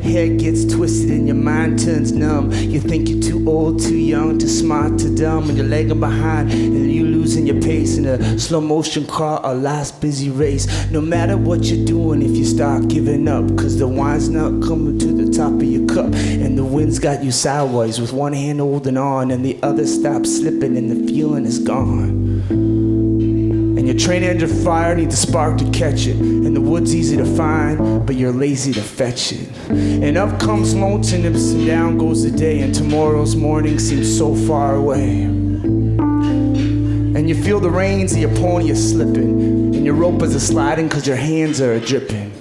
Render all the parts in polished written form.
head gets twisted and your mind turns numb. You think you're too old, too young, too smart, too dumb, and you're lagging behind and you losing your pace in a slow motion car, a last busy race. No matter what you're doing, if you start giving up, cause the wine's not coming to the top of your cup, and the wind's got you sideways with one hand holding on and the other stops slipping and the feeling is gone. And your train engine fire needs a spark to catch it, and the wood's easy to find, but you're lazy to fetch it. And up comes lonesomeness and down goes the day, and tomorrow's morning seems so far away. And you feel the reins of your pony are slipping, and your rope is sliding cause your hands are dripping.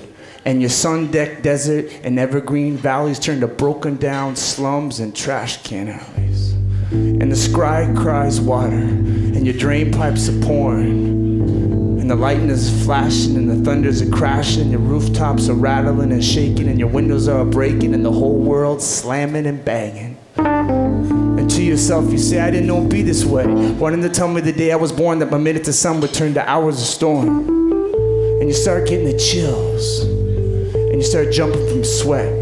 And your sun-decked desert and evergreen valleys turn to broken down slums and trash can alleys. And the sky cries water, and your drain pipes are pouring, and the lightning is flashing, and the thunders are crashing, and your rooftops are rattling and shaking, and your windows are breaking, and the whole world's slamming and banging. And to yourself you say, I didn't know it'd be this way, wanting to tell me the day I was born that my minutes of sun would turn to hours of storm. And you start getting the chills, and you start jumping from sweat,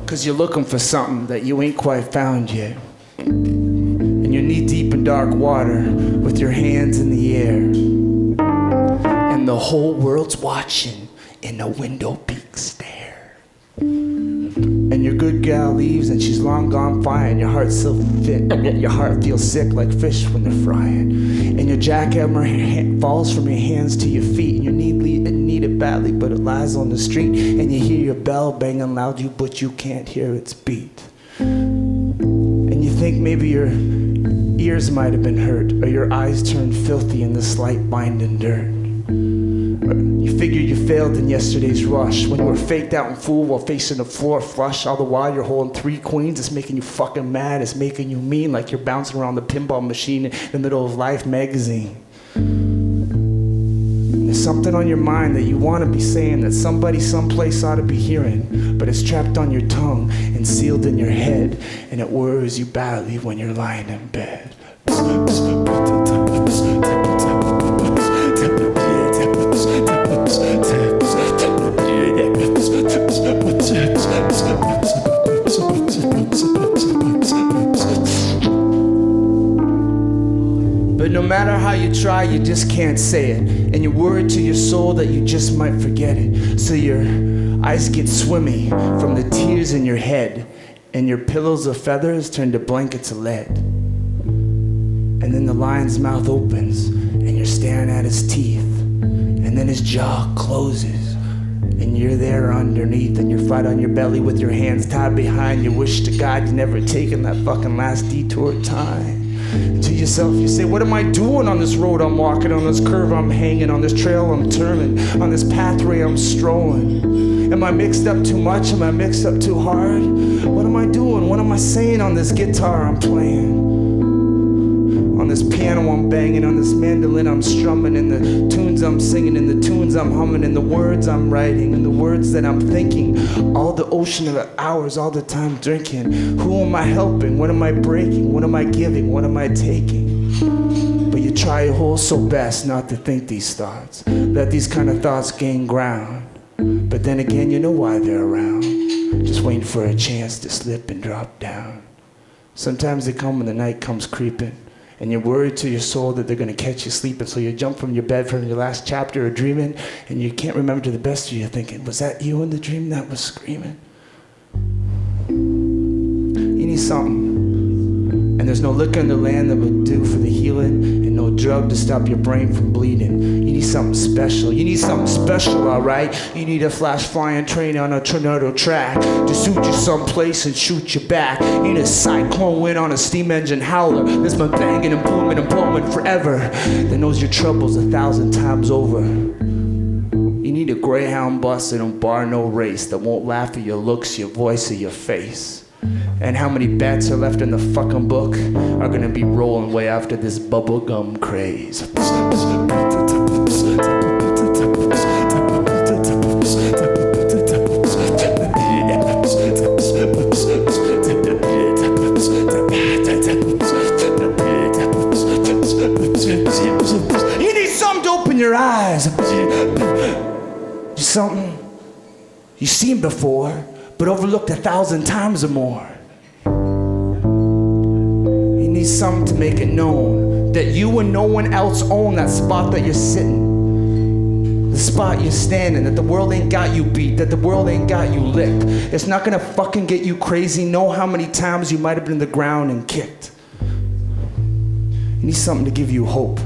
cause you're looking for something that you ain't quite found yet. And you're knee deep in dark water with your hands in the air, and the whole world's watching in a window peak stare. And your good gal leaves and she's long gone flying. Your heart still fit, yet your heart feels sick like fish when they're frying. And your jackhammer falls from your hands to your feet, and you need it badly, but it lies on the street. And you hear your bell banging loud, but you can't hear its beat. And you think maybe your ears might have been hurt, or your eyes turned filthy in the slight binding dirt. Or you figure you failed in yesterday's rush, when you were faked out and fooled while facing the floor flush. All the while you're holding 3 queens. It's making you fucking mad, it's making you mean, like you're bouncing around the pinball machine in the middle of Life magazine. There's something on your mind that you want to be saying, that somebody someplace ought to be hearing, but it's trapped on your tongue and sealed in your head, and it worries you badly when you're lying in bed. But no matter how you try, you just can't say it. And you're worried to your soul that you just might forget it. So your eyes get swimmy from the tears in your head, and your pillows of feathers turn to blankets of lead. And then the lion's mouth opens, and you're staring at his teeth. And then his jaw closes, and you're there underneath, and you're flat on your belly with your hands tied behind. You wish to God you'd never taken that fucking last detour time. And to yourself you say, what am I doing on this road I'm walking, on this curve I'm hanging, on this trail I'm turning, on this pathway I'm strolling? Am I mixed up too much? Am I mixed up too hard? What am I doing? What am I saying on this guitar I'm playing? On this piano I'm banging, on this mandolin I'm strumming, and the tunes I'm singing, and the tunes I'm humming, and the words I'm writing, and the words that I'm thinking, all the ocean of hours, all the time drinking. Who am I helping? What am I breaking? What am I giving? What am I taking? But you try your whole so best not to think these thoughts. Let these kind of thoughts gain ground. But then again, you know why they're around. Just waiting for a chance to slip and drop down. Sometimes they come when the night comes creeping, and you're worried to your soul that they're going to catch you sleeping, so you jump from your bed from your last chapter of dreaming, and you can't remember to the best of you, thinking, was that you in the dream that was screaming? You need something, and there's no liquor in the land that would do for the healing, and no drug to stop your brain from bleeding. You need something special. You need something special, all right? You need a flash flying train on a tornado track to shoot you someplace and shoot you back. You need a cyclone wind on a steam engine howler that's been banging and booming forever, that knows your troubles 1,000 times over. You need a Greyhound bus that don't bar no race, that won't laugh at your looks, your voice, or your face. And how many bets are left in the fucking book are gonna be rolling way after this bubblegum craze. You need something to open your eyes. Something you've seen before, but overlooked 1,000 times or more. You need something to make it known that you and no one else own that spot that you're sitting, the spot you're standing, that the world ain't got you beat, that the world ain't got you licked. It's not gonna fucking get you crazy. Know how many times you might have been in the ground and kicked. You need something to give you hope.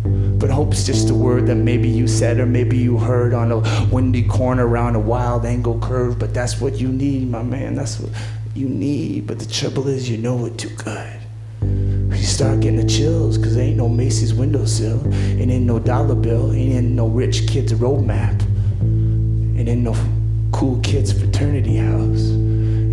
But hope's just a word that maybe you said or maybe you heard on a windy corner around a wild angle curve. But that's what you need, my man. That's what you need. But the trouble is, you know it too good. You start getting the chills, cause there ain't no Macy's windowsill. It ain't no dollar bill. It ain't no rich kid's roadmap. It ain't no cool kid's fraternity house.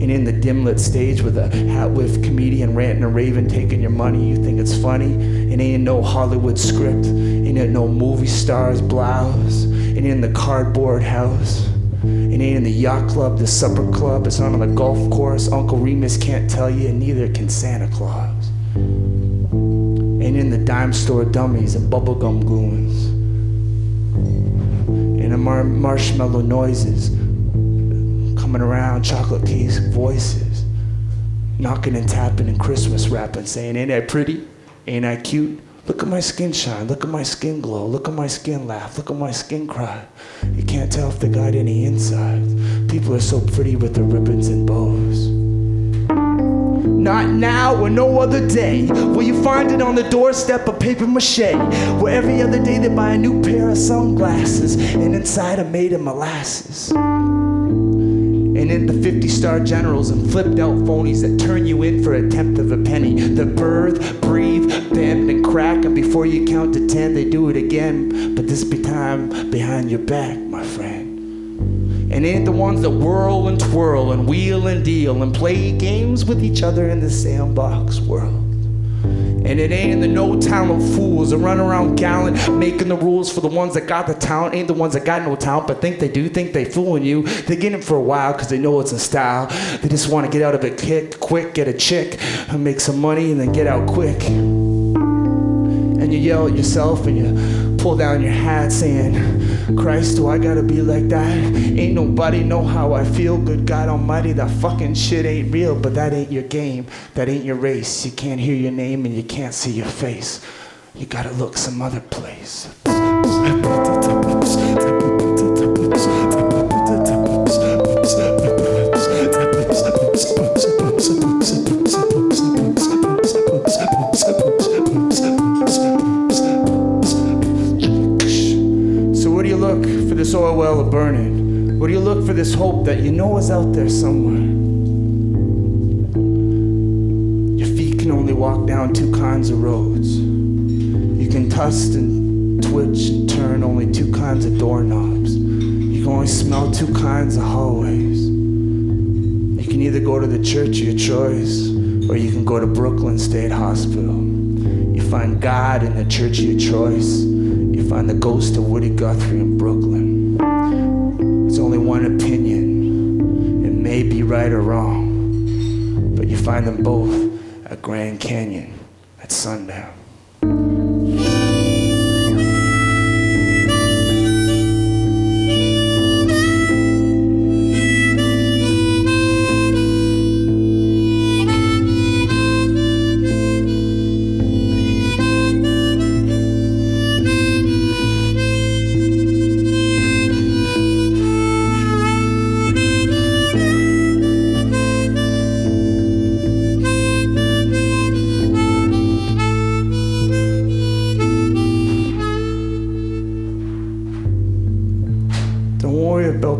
And in the dim lit stage with a hat whiff comedian ranting and raving, taking your money, you think it's funny. It ain't no Hollywood script, it ain't no movie star's blouse. It ain't in the cardboard house, it ain't in the yacht club, the supper club. It's not on the golf course. Uncle Remus can't tell you, and neither can Santa Claus. Ain't in the dime store dummies and bubblegum goons. And the marshmallow noises coming around, chocolate cake voices, knocking and tapping and Christmas rapping, saying, ain't I pretty? Ain't I cute? Look at my skin shine, look at my skin glow, look at my skin laugh, look at my skin cry. You can't tell if they got any insides. People are so pretty with their ribbons and bows. Not now or no other day will you find it on the doorstep of paper mache, where every other day they buy a new pair of sunglasses and inside are made of molasses. And in the 50-star generals and flipped out phonies that turn you in for a tenth of a penny, that birth, breathe, bend, and crack, and before you count to 10, they do it again, but this be time behind your back, my friend. And ain't the ones that whirl and twirl and wheel and deal and play games with each other in the sandbox world. And it ain't the no talent fools that run around gallant, making the rules for the ones that got the talent. Ain't the ones that got no talent, but think they do, think they fooling you. They get it for a while because they know it's in style. They just want to get out of it quick, get a chick, and make some money, and then get out quick. And you yell at yourself and you pull down your hat saying, Christ, do I gotta be like that? Ain't nobody know how I feel, good God almighty, that fucking shit ain't real, but that ain't your game, that ain't your race. You can't hear your name and you can't see your face. You gotta look some other place. This oil well of burning? Where do you look for this hope that you know is out there somewhere? Your feet can only walk down two kinds of roads. You can twist and twitch and turn only two kinds of doorknobs. You can only smell two kinds of hallways. You can either go to the church of your choice, or you can go to Brooklyn State Hospital. You find God in the church of your choice. You find the ghost of Woody Guthrie in Brooklyn. It's only one opinion. It may be right or wrong, but you find them both at Grand Canyon at sundown.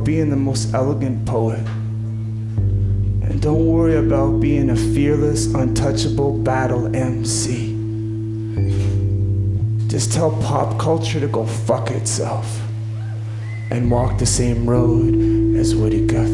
Being the most elegant poet, and don't worry about being a fearless, untouchable battle MC. Just tell pop culture to go fuck itself and walk the same road as Woody Guthrie.